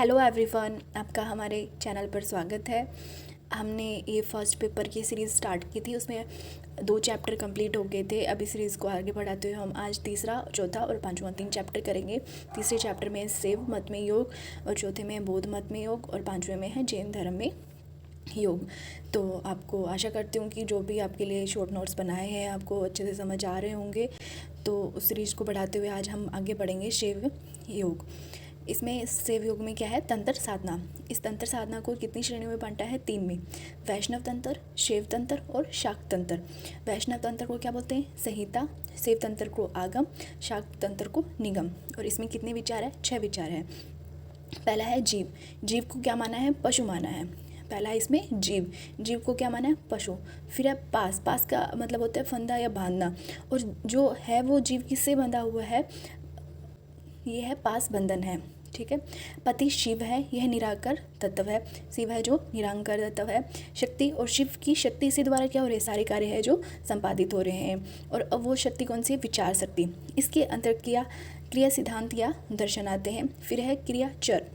Hello everyone, आपका हमारे channel पर स्वागत है। हमने ये फर्स्ट पेपर की सीरीज़ स्टार्ट की थी, उसमें 2 चैप्टर कंप्लीट हो गए थे। अभी सीरीज़ को आगे बढ़ाते हुए हम आज तीसरा, चौथा और पांचवा 3 चैप्टर करेंगे। तीसरे चैप्टर में शैव मत में योग, और चौथे में बौद्ध मत में योग, और पांचवें में है जैन धर्म में योग। तो आपको आशा करती हूँ कि जो भी आपके लिए शॉर्ट नोट्स बनाए हैं आपको अच्छे से समझ आ रहे होंगे। तो उस सीरीज़ को बढ़ाते हुए आज हम आगे बढ़ेंगे शैव योग। इसमें शैव योग में क्या है, तंत्र साधना। इस तंत्र साधना को कितनी श्रेणियों में बांटा है? 3 में। वैष्णव तंत्र, शैव तंत्र और शाक्त तंत्र। वैष्णव तंत्र को क्या बोलते हैं? संहिता। शैव तंत्र को आगम, शाक्त तंत्र को निगम। और इसमें कितने विचार है? 6 विचार है। पहला है जीव। जीव को क्या माना है? पशु माना है। पहला इसमें जीव। जीव को क्या माना है? पशु। फिर है पास। पास का मतलब होता है फंदा या बांधना, और जो है वो जीव किससे बंधा हुआ है? ये है पास बंधन है। ठीक है। पति शिव है, यह निराकार तत्व है। शिव है जो निराकार तत्व है। शक्ति, और शिव की शक्ति से द्वारा क्या हो रहे हैं? सारे कार्य है जो संपादित हो रहे हैं। और अब वो शक्ति कौन सी है? विचार शक्ति। इसके अंतर क्रिया सिद्धांत या दर्शन आते हैं। फिर है क्रिया चर,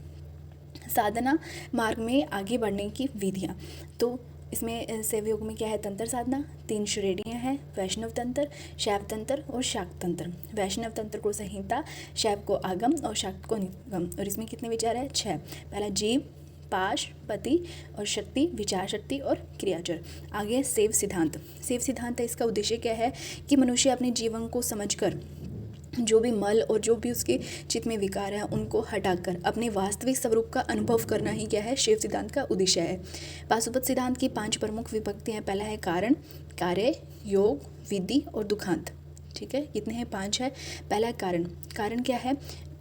साधना मार्ग में आगे बढ़ने की विधियाँ। तो इसमें शैव योग में क्या है? तंत्र साधना। 3 श्रेणियाँ हैं, वैष्णव तंत्र, शैव तंत्र और शाक्त तंत्र। वैष्णव तंत्र को संहिता, शैव को आगम और शाक्त को निगम। और इसमें कितने विचार है? 6। पहला जीव, पाश, पति और शक्ति, विचार शक्ति और क्रियाचर। आगे शैव सिद्धांत। शैव सिद्धांत है, इसका उद्देश्य क्या है कि मनुष्य अपने जीवन को समझकर जो भी मल और जो भी उसके चित्त में विकार है उनको हटाकर अपने वास्तविक स्वरूप का अनुभव करना ही क्या है? शैव सिद्धांत का उद्देश्य है। पाशुपत सिद्धांत की 5 प्रमुख विभक्तियाँ हैं। पहला है कारण, कार्य, योग, विधि और दुखांत। ठीक है, कितने हैं? 5 है। पहला है कारण। कारण क्या है?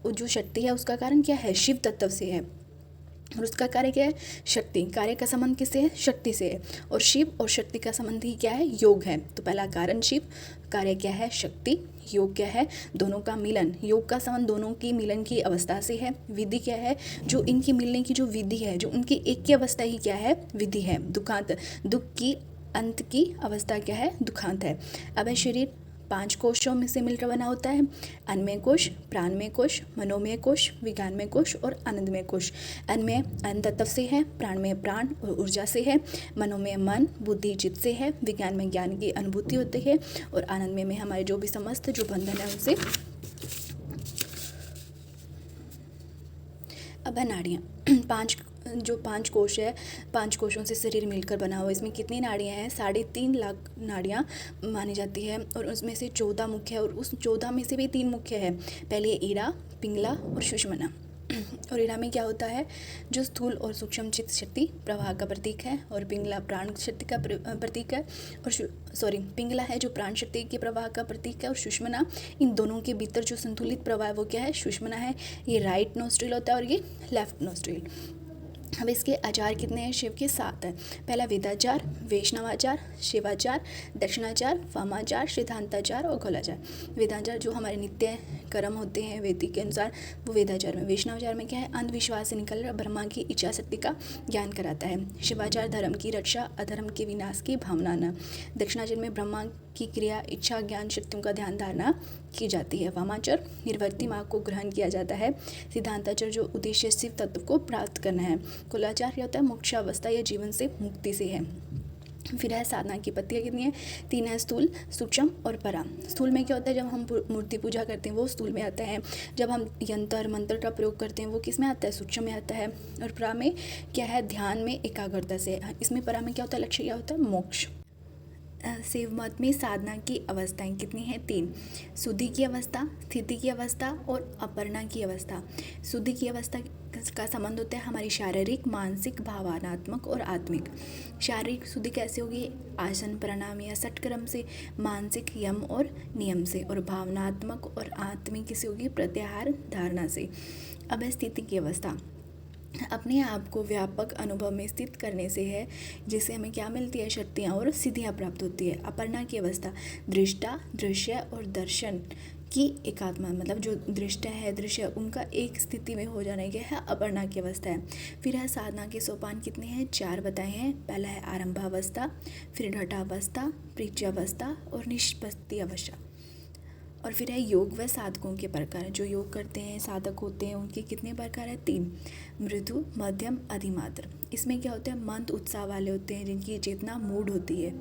वो जो शक्ति है उसका कारण क्या है? शिव तत्व से है, और उसका कार्य क्या है? शक्ति। कार्य का संबंध किससे है? शक्ति से है। और शिव और शक्ति का संबंध ही क्या है? योग है। तो पहला कारण शिव, कार्य क्या है? शक्ति, योग क्या है? दोनों का मिलन। योग का संबंध दोनों की मिलन की अवस्था से है। विधि क्या है? जो इनकी मिलने की जो विधि है, जो उनकी एक की अवस्था ही क्या है? विधि है। दुखांत, दुख की अंत की अवस्था क्या है? दुखांत है। अब है शरीर। 5 कोशों में से मिलकर बना होता है। अन्नमय कोश, प्राणमय कोश, मनोमय कोश, विज्ञानमय कोश और आनंदमय कोश। अन्नमय अन्न तत्व से है, प्राणमय प्राण और ऊर्जा से है, मनोमय मन, बुद्धि, चित्त से है, विज्ञान में ज्ञान की अनुभूति होती है, और आनंदमय में हमारे जो भी समस्त जो बंधन है उनसे। अब है नाड़ियाँ। 5 कोश है, 5 कोशों से शरीर मिलकर बना हुआ। इसमें कितनी नाड़ियाँ हैं? 3.5 लाख नाड़ियाँ मानी जाती है, और उसमें से 14 मुख्य है, और उस 14 में से भी 3 मुख्य है। पहले ईड़ा, पिंगला और सुषुम्ना। और ईड़ा में क्या होता है? जो स्थूल और सूक्ष्म चित्त शक्ति प्रवाह का प्रतीक है, और पिंगला प्राण शक्ति का प्रतीक है, और पिंगला है जो प्राण शक्ति के प्रवाह का प्रतीक है, और सुषुम्ना इन दोनों के भीतर जो संतुलित प्रवाह है वो क्या है? सुषुम्ना है। ये राइट नोस्ट्रिल होता है और ये लेफ्ट नोस्ट्रिल। अब इसके आचार कितने हैं? शिव के 7 हैं। पहला वेदाचार, वैष्णवाचार, शिवाचार, दक्षिणाचार, वामाचार, सिद्धांताचार और गोलाचार। वेदाचार जो हमारे नित्य कर्म होते हैं वैदिक के अनुसार, वो वेदाचार में। वैष्णवाचार में क्या है? अंधविश्वास से निकलकर ब्रह्मा की इच्छा शक्ति का ज्ञान कराता है। शिवाचार धर्म की रक्षा, अधर्म के विनाश की भावना आना। दक्षिणाचार में ब्रह्मा की क्रिया, इच्छा, ज्ञान शक्तियों का ध्यान धारणा की जाती है। वामाचार निर्वर्ती मार्ग को ग्रहण किया जाता है। सिद्धांताचार जो उद्देश्य शिव तत्व को प्राप्त करना है। कुलाचार क्या होता है? मोक्षावस्था या जीवन से मुक्ति से है। फिर है साधना की पत्तियाँ कितनी है? 3 है, स्थूल, सूक्ष्म और परा। स्थूल में क्या होता है? जब हम मूर्ति पूजा करते हैं वो स्थूल में आता है। जब हम यंत्र मंत्र का प्रयोग करते हैं वो किस में आता है? सूक्ष्म में आता है। और परा में क्या है? ध्यान में एकाग्रता से। इसमें परा में क्या होता है? लक्ष्य क्या होता है? मोक्ष। शैव मत में साधना की अवस्थाएं कितनी हैं? 3। शुद्धि की अवस्था, स्थिति की अवस्था और अपर्णा की अवस्था। शुद्धि की अवस्था का संबंध होता है हमारी शारीरिक, मानसिक, भावनात्मक और आत्मिक। शारीरिक शुद्धि कैसे होगी? आसन प्राणायाम या षटक्रम से। मानसिक यम और नियम से। और भावनात्मक और आत्मिक किसे होगी? प्रत्याहार धारणा से। अब है स्थिति की अवस्था। अपने आप को व्यापक अनुभव में स्थित करने से है, जिससे हमें क्या मिलती है? शक्तियाँ और सिद्धियाँ प्राप्त होती है। अपर्णा की अवस्था, दृष्टा, दृश्य और दर्शन की एकात्मा, मतलब जो दृष्टा है, दृश्य, उनका एक स्थिति में हो जाने के है अपर्णा की अवस्था है। फिर है साधना के सोपान कितने हैं? 4 बताए हैं। पहला है आरंभावस्था, फिर घटावस्था, प्रीत्यावस्था और निष्पत्ति अवस्था। और फिर है योग व साधकों के प्रकार। जो योग करते हैं, साधक होते हैं, उनके कितने प्रकार है? 3। मृदु, मध्यम, अधिमात्र। इसमें क्या होता है? मंद उत्साह वाले होते हैं, जिनकी चेतना मूड होती है।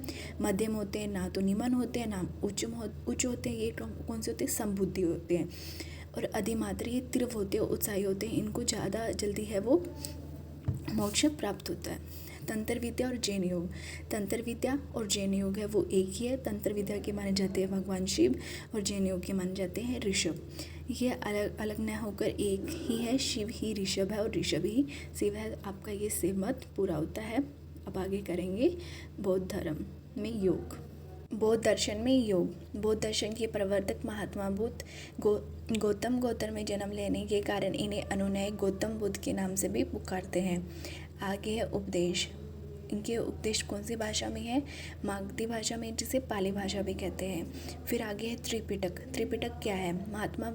मध्यम होते हैं, ना तो निम्न होते हैं ना उच्च होते हैं, ये कौन से होते हैं? संबुद्धि होते हैं। और अधिमात्र ये तीव्र होते हैं, उत्साही होते हैं, इनको ज़्यादा जल्दी है वो मोक्ष प्राप्त होता है। तंत्र विद्या और जैन योग। तंत्र विद्या और जैन योग है वो एक ही है। तंत्र विद्या के माने जाते हैं भगवान शिव और जैन योग के माने जाते हैं ऋषभ। ये अलग अलग न होकर एक ही है। शिव ही ऋषभ है और ऋषभ ही शिव है। आपका ये शिव मत पूरा होता है। अब आगे करेंगे बौद्ध धर्म में योग। बौद्ध दर्शन में योग। बौद्ध दर्शन के प्रवर्तक महात्मा बुद्ध गौतम गोत्र में जन्म लेने के कारण इन्हें अनुनय गौतम बुद्ध के नाम से भी पुकारते हैं। आगे है उपदेश। इनके उपदेश कौन सी भाषा में है? मागधी भाषा में, जिसे पाली भाषा भी कहते हैं। फिर आगे है त्रिपिटक। त्रिपिटक क्या है? महात्मा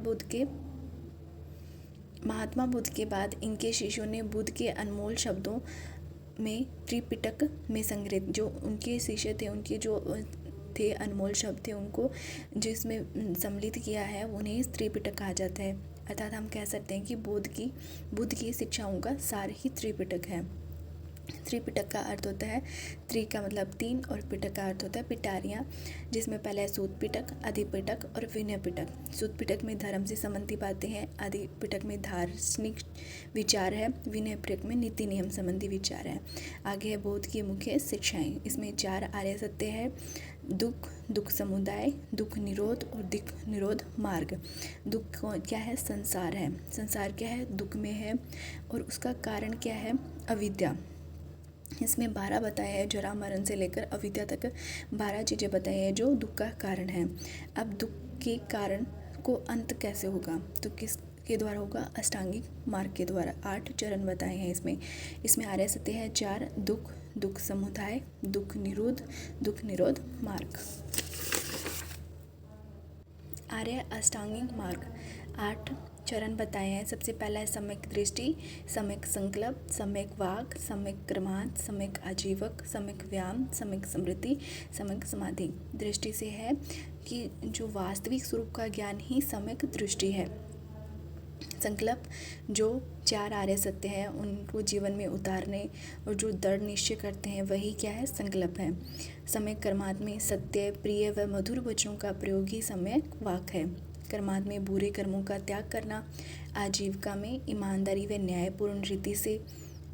बुद्ध के बाद इनके शिष्यों ने बुद्ध के अनमोल शब्दों में त्रिपिटक में संग्रहित, जो उनके शिष्य थे, उनके जो थे अनमोल शब्द थे, उनको जिसमें सम्मिलित किया है, उन्हें त्रिपिटक कहा जाता है। अर्थात हम कह सकते हैं कि बुद्ध की शिक्षाओं का सार ही त्रिपिटक है। त्रिपिटक का अर्थ होता है, त्रि का मतलब 3 और पिटक का अर्थ होता है पिटारियाँ, जिसमें पहला है सूत पिटक, अधिपिटक और विनय पिटक। सूत पिटक में धर्म से संबंधी बातें हैं, अधिपिटक में दार्शनिक विचार है, विनय पिटक में नीति नियम संबंधी विचार है। आगे है बौद्ध की मुख्य शिक्षाएं। इसमें 4 आर्य सत्य है। दुख समुदाय, दुख निरोध और दुख निरोध मार्ग। दुख क्या है? संसार है। संसार क्या है? दुख में है और उसका कारण क्या है? अविद्या। इसमें 12 बताया है, जरा मरण से लेकर अविद्या तक 12 चीज़ें बताई है जो दुख का कारण है। अब दुख के कारण को अंत कैसे होगा? तो किसके द्वारा होगा? अष्टांगिक मार्ग के द्वारा। 8 चरण बताए हैं इसमें आर्य सत्य है 4, दुख समुदाय, दुख निरोध मार्ग। आर्य अष्टांगिक मार्ग 8 चरण बताए हैं। सबसे पहला है सम्यक दृष्टि, सम्यक संकल्प, सम्यक वाक, सम्यक क्रमांत, सम्यक आजीवक, सम्यक व्यायाम, सम्यक स्मृति, सम्यक समाधि। दृष्टि से है कि जो वास्तविक स्वरूप का ज्ञान ही सम्यक दृष्टि है। संकल्प, जो 4 आर्य सत्य हैं उनको जीवन में उतारने और जो दृढ़ निश्चय करते हैं, वही क्या है? संकल्प है। सम्यक कर्मांत में सत्य, प्रिय व मधुर वचनों का प्रयोग ही सम्यक वाक है। कर्मांत में बुरे कर्मों का त्याग करना। आजीविका में ईमानदारी व न्यायपूर्ण रीति से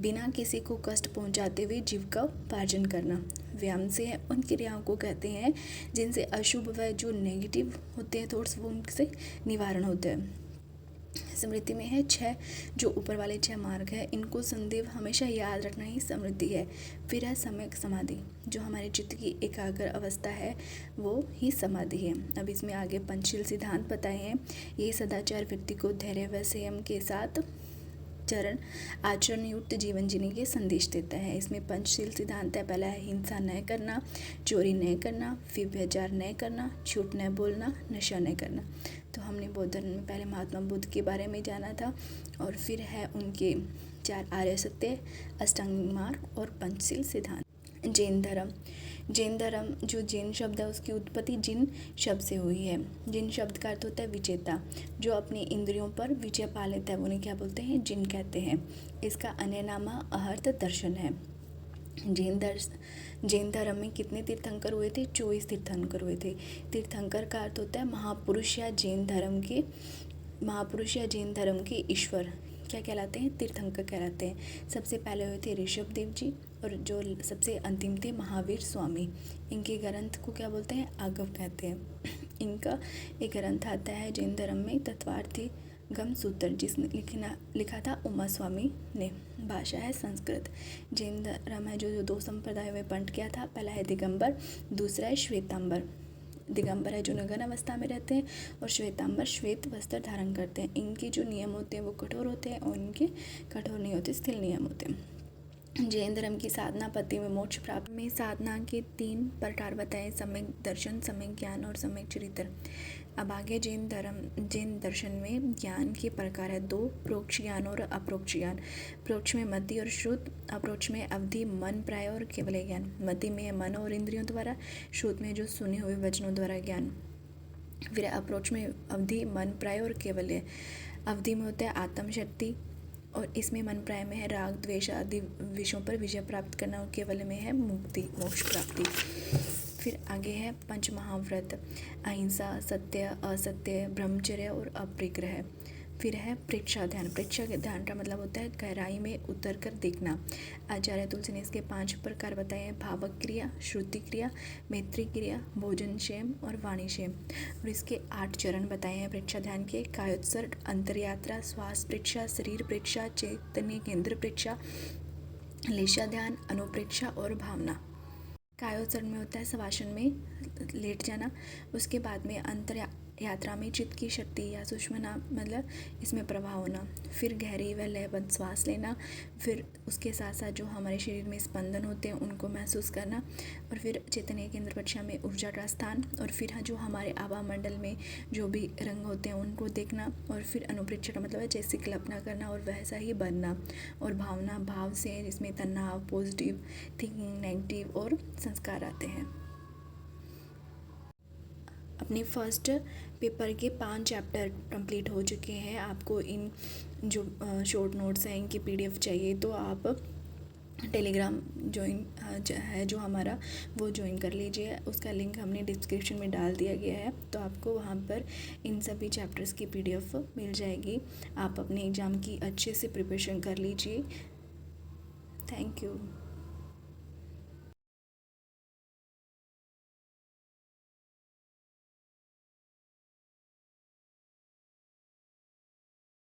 बिना किसी को कष्ट पहुंचाते हुए जीविका उपार्जन करना। व्यायाम से है उन क्रियाओं को कहते हैं जिनसे अशुभ व जो नेगेटिव होते हैं थॉट्स, वो उनसे निवारण होता है। स्मृति में है 6 जो ऊपर वाले 6 मार्ग है, इनको संदेव हमेशा याद रखना ही स्मृति है। फिर है सम्यक समाधि, जो हमारे चित्त की एकाग्र अवस्था है वो ही समाधि है। अब इसमें आगे पंचशील सिद्धांत बताए हैं। ये सदाचार व्यक्ति को धैर्य व संयम के साथ चरण आचरण युक्त जीवन जीने के संदेश देता है। इसमें पंचशील सिद्धांत है, पहला है हिंसा न करना, चोरी न करना, फिर व्यभिचार न करना, झूठ न बोलना, नशा न करना। तो हमने बौद्ध धर्म में पहले महात्मा बुद्ध के बारे में जाना था और फिर है उनके 4 आर्य सत्य, अष्टांगिक मार्ग और पंचशील सिद्धांत। जैन धर्म, जो जैन शब्द है उसकी उत्पत्ति जिन शब्द से हुई है। जिन शब्द का अर्थ होता है विजेता, जो अपनी इंद्रियों पर विजय पा लेता है उन्हें क्या बोलते हैं? जिन कहते हैं। इसका अन्य नाम अहर्त दर्शन है। जैन धर्म में कितने तीर्थंकर हुए थे? 24 तीर्थंकर हुए थे। तीर्थंकर का अर्थ होता है महापुरुष या जैन धर्म के ईश्वर क्या कहलाते हैं? तीर्थंकर कहलाते हैं। सबसे पहले हुए थे ऋषभ देव जी और जो सबसे अंतिम थे महावीर स्वामी। इनके ग्रंथ को क्या बोलते हैं? आगम कहते हैं। इनका एक ग्रंथ आता है जैन धर्म में तत्वार्थी गम सूत्र, जिसने लिखा था उमा स्वामी ने। भाषा है संस्कृत। जैन धर्म है जो 2 संप्रदायों में बंट किया था। पहला है दिगंबर, दूसरा है श्वेतांबर। दिगंबर है जो नग्न अवस्था में रहते हैं और श्वेतांबर श्वेत वस्त्र धारण करते हैं। इनके जो नियम होते हैं वो कठोर होते हैं और इनके कठोर नहीं होते, स्थिर नियम होते हैं। जैन धर्म की साधना पति में मोक्ष प्राप्त में साधना के 3 प्रकार बताए, सम्यक दर्शन, सम्यक ज्ञान और सम्यक चरित्र। अब आगे जैन दर्शन में ज्ञान के प्रकार है 2, प्रोक्ष ज्ञान और अप्रोक्ष ज्ञान। प्रोक्ष में मति और श्रुत, अप्रोक्ष में अवधि, मन, प्राय और केवल ज्ञान। मति में मन और इंद्रियों द्वारा, श्रुत में जो सुने हुए वचनों द्वारा ज्ञान। फिर अप्रोच में अवधि, मन, प्राय और कैवल्य। अवधि में होता है आत्म शक्ति, और इसमें मन प्राय में है राग द्वेष आदि विषयों पर विजय प्राप्त करना, और केवल में है मुक्ति, मोक्ष प्राप्ति। फिर आगे है पंच महाव्रत, अहिंसा, सत्य, असत्य, ब्रह्मचर्य और अपरिग्रह। फिर है प्रेक्षा ध्यान। प्रेक्षा के ध्यान का मतलब होता है गहराई में उतर कर देखना। आचार्य तुलसी ने इसके 5 प्रकार बताए हैं: भावक क्रिया, श्रुति क्रिया, मैत्री क्रिया, भोजन क्षेम और वाणी क्षेम। और इसके 8 चरण बताए हैं प्रेक्षा ध्यान के: कायोत्सर्ग, अंतरयात्रा, श्वास प्रेक्षा, शरीर प्रेक्षा, चैतन्य केंद्र प्रेक्षा, लेशा ध्यान, अनुप्रेक्षा और भावना। कायोत्सर्ग में होता है शवासन में लेट जाना। उसके बाद में अंतर यात्रा में चित्त की शक्ति या सुषुम्ना मतलब इसमें प्रभाव होना। फिर गहरी व लयबद्ध श्वास लेना। फिर उसके साथ साथ जो हमारे शरीर में स्पंदन होते हैं उनको महसूस करना। और फिर चैतन्य केंद्र प्रक्षा में ऊर्जा का स्थान। और फिर जो हमारे आभा मंडल में जो भी रंग होते हैं उनको देखना। और फिर अनुप्रेक्षा का मतलब है जैसी कल्पना करना और वैसा ही बनना। और भावना, भाव से जिसमें तनाव, पॉजिटिव थिंकिंग, नेगेटिव और संस्कार आते हैं। अपने फर्स्ट पेपर के 5 चैप्टर कंप्लीट हो चुके हैं। आपको इन जो शॉर्ट नोट्स हैं इनकी PDF चाहिए तो आप टेलीग्राम ज्वाइन है जो हमारा वो ज्वाइन कर लीजिए। उसका लिंक हमने डिस्क्रिप्शन में डाल दिया गया है, तो आपको वहाँ पर इन सभी चैप्टर्स की PDF मिल जाएगी। आप अपने एग्ज़ाम की अच्छे से प्रिपरेशन कर लीजिए। Thank you.